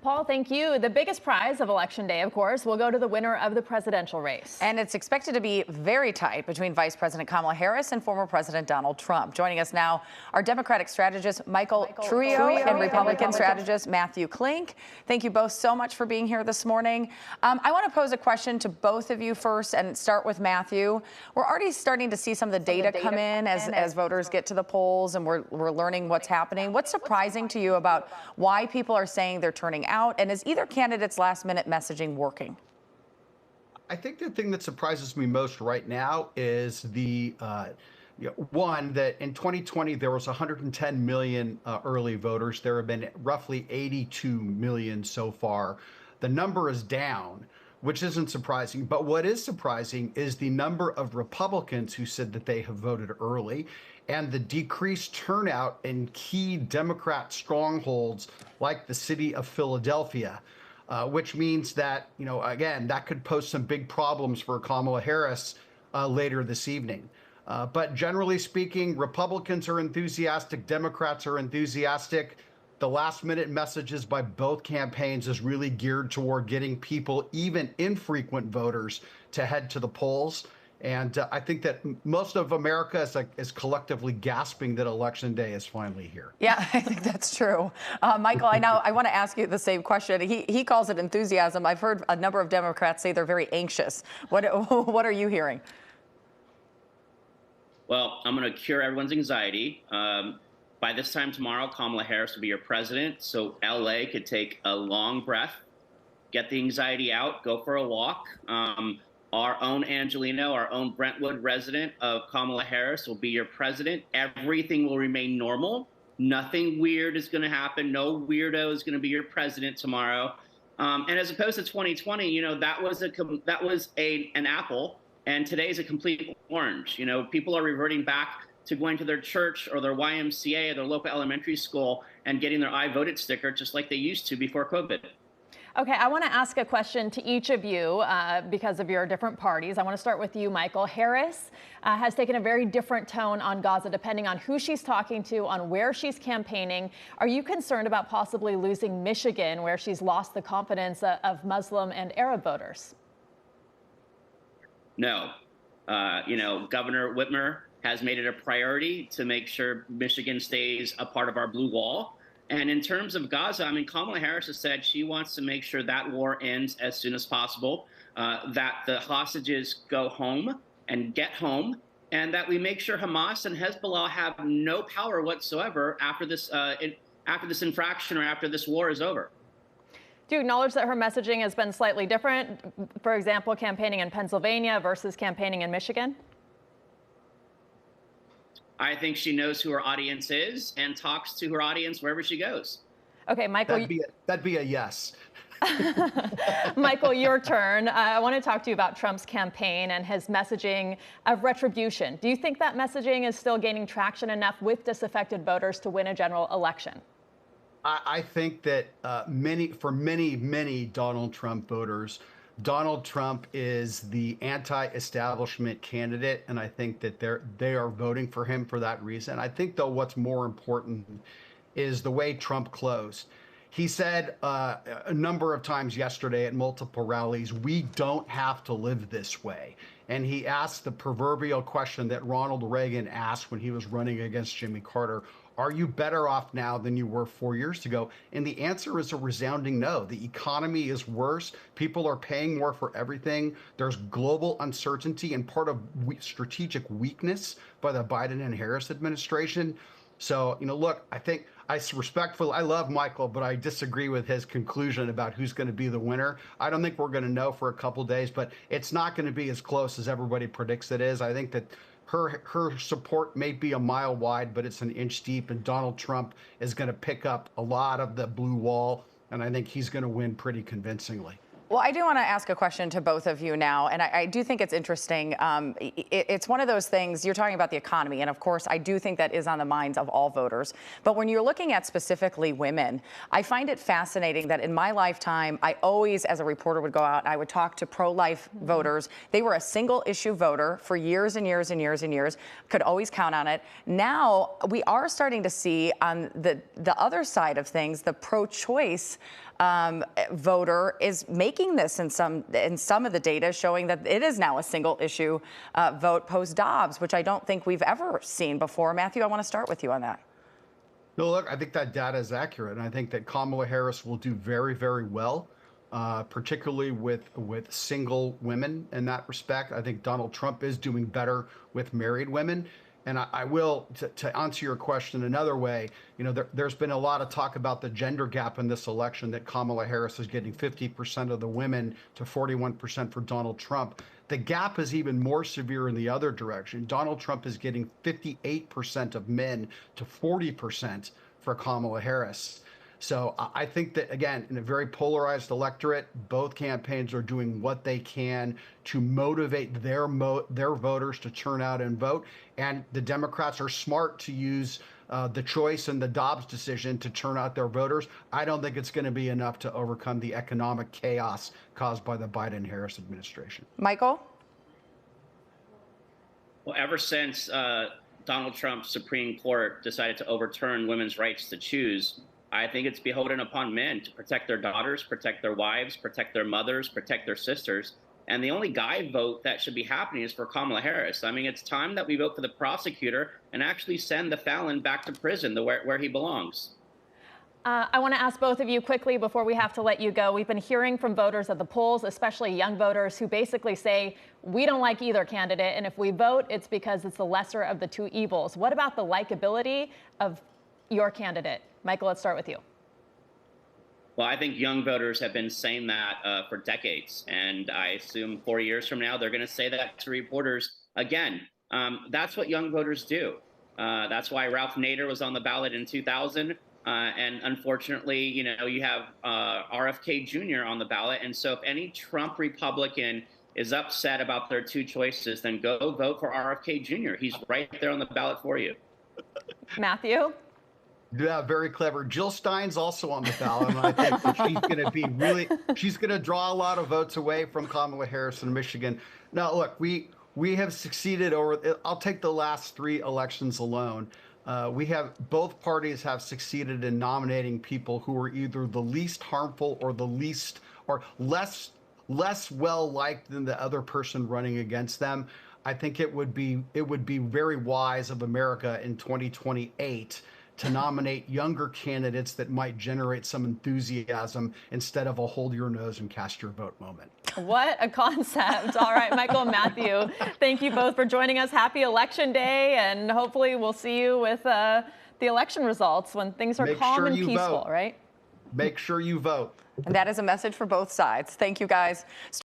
Paul, thank you. The biggest prize of Election Day, of course, will go to the winner of the presidential race. And it's expected to be very tight between Vice President Kamala Harris and former President Donald Trump. Joining us now are Democratic strategist Michael Trujillo and Republican strategist Matthew Klink. Thank you both so much for being here this morning. I want to pose a question to both of you first and start with Matthew. We're already starting to see some of the data come in as voters get to the polls, and we're learning what's happening. What's surprising to you about why people are saying they're turning out, and is either candidate's last-minute messaging working? I think the thing that surprises me most right now is the one, that in 2020 there was 110 million early voters. There have been roughly 82 million so far. The number is down, which isn't surprising. But what is surprising is the number of Republicans who said that they have voted early, and the decreased turnout in key Democrat strongholds like the city of Philadelphia, which means that, again, that could pose some big problems for Kamala Harris later this evening. But generally speaking, Republicans are enthusiastic, Democrats are enthusiastic. The last-minute messages by both campaigns is really geared toward getting people, even infrequent voters, to head to the polls. And I think that most of America is collectively gasping that Election Day is finally here. Yeah, I think that's true. Michael, I want to ask you the same question. He calls it enthusiasm. I've heard a number of Democrats say they're very anxious. What are you hearing? Well, I'm going to cure everyone's anxiety. By this time tomorrow, Kamala Harris will be your president, so LA could take a long breath, get the anxiety out, go for a walk. Our own Angelino, our own Brentwood resident of Kamala Harris, will be your president. Everything will remain normal. Nothing weird is going to happen. No weirdo is going to be your president tomorrow. And as opposed to 2020, that was an apple, and today is a complete orange. People are reverting back to going to their church or their YMCA or their local elementary school and getting their I voted sticker just like they used to before COVID. Okay, I want to ask a question to each of you because of your different parties. I want to start with you, Michael. Harris has taken a very different tone on Gaza depending on who she's talking to, on where she's campaigning. Are you concerned about possibly losing Michigan, where she's lost the confidence of Muslim and Arab voters? No. Governor Whitmer has made it a priority to make sure Michigan stays a part of our blue wall. And in terms of Gaza, Kamala Harris has said she wants to make sure that war ends as soon as possible, that the hostages go home and get home, and that we make sure Hamas and Hezbollah have no power whatsoever after this infraction or after this war is over. Do you acknowledge that her messaging has been slightly different? For example, campaigning in Pennsylvania versus campaigning in Michigan? I think she knows who her audience is and talks to her audience wherever she goes. Okay, Michael. That'd be a yes. Michael, your turn. I want to talk to you about Trump's campaign and his messaging of retribution. Do you think that messaging is still gaining traction enough with disaffected voters to win a general election? I think that for many Donald Trump voters, Donald Trump is the anti-establishment candidate, and I think that they are voting for him for that reason. I think, though, what's more important is the way Trump closed. He said a number of times yesterday at multiple rallies, we don't have to live this way. And he asked the proverbial question that Ronald Reagan asked when he was running against Jimmy Carter: are you better off now than you were 4 years ago? And the answer is a resounding no. The economy is worse. People are paying more for everything. There's global uncertainty and part of strategic weakness by the Biden and Harris administration. So, look, I love Michael, but I disagree with his conclusion about who's going to be the winner. I don't think we're going to know for a couple days, but it's not going to be as close as everybody predicts it is. I think that her support may be a mile wide, but it's an inch deep, and Donald Trump is going to pick up a lot of the blue wall, and I think he's going to win pretty convincingly. Well, I do want to ask a question to both of you now, and I do think it's interesting. It's one of those things, you're talking about the economy, and of course, I do think that is on the minds of all voters. But when you're looking at specifically women, I find it fascinating that in my lifetime, I always, as a reporter, would go out and I would talk to pro-life voters. They were a single-issue voter for years and years and years and years, could always count on it. Now, we are starting to see on the other side of things, the pro-choice voter is making this in some of the data, showing that it is now a single issue vote post-Dobbs, which I don't think we've ever seen before. Matthew, I want to start with you on that. No, look, I think that data is accurate, and I think that Kamala Harris will do very, very well, particularly with single women in that respect. I think Donald Trump is doing better with married women. And I will, to answer your question another way, you know, there's been a lot of talk about the gender gap in this election, that Kamala Harris is getting 50% of the women to 41% for Donald Trump. The gap is even more severe in the other direction. Donald Trump is getting 58% of men to 40% for Kamala Harris. So I think that, again, in a very polarized electorate, both campaigns are doing what they can to motivate their voters to turn out and vote. And the Democrats are smart to use the choice and the Dobbs decision to turn out their voters. I don't think it's going to be enough to overcome the economic chaos caused by the Biden-Harris administration. Michael? Well, ever since Donald Trump's Supreme Court decided to overturn women's rights to choose, I think it's beholden upon men to protect their daughters, protect their wives, protect their mothers, protect their sisters. And the only guy vote that should be happening is for Kamala Harris. I mean, it's time that we vote for the prosecutor and actually send the felon back to prison, where he belongs. I want to ask both of you quickly before we have to let you go. We've been hearing from voters at the polls, especially young voters, who basically say, we don't like either candidate, and if we vote, it's because it's the lesser of the two evils. What about the likability of your candidate? Michael, let's start with you. Well, I think young voters have been saying that for decades, and I assume 4 years from now, they're going to say that to reporters again. That's what young voters do. That's why Ralph Nader was on the ballot in 2000. And unfortunately, you know, you have RFK Jr. on the ballot. And so if any Trump Republican is upset about their two choices, then go vote for RFK Jr. He's right there on the ballot for you. Matthew? Yeah, very clever. Jill Stein's also on the ballot, and I think that she's going to be she's going to draw a lot of votes away from Kamala Harris in Michigan. Now, look, we have succeeded I'll take the last 3 elections alone. Both parties have succeeded in nominating people who are either the least harmful or the least or less well liked than the other person running against them. I think it would be very wise of America in 2028 to nominate younger candidates that might generate some enthusiasm instead of a hold your nose and cast your vote moment. What a concept. All right, Michael and Matthew, thank you both for joining us. Happy Election Day, and hopefully we'll see you with the election results when things are calm and peaceful, right? Make sure you vote. And that is a message for both sides. Thank you, guys.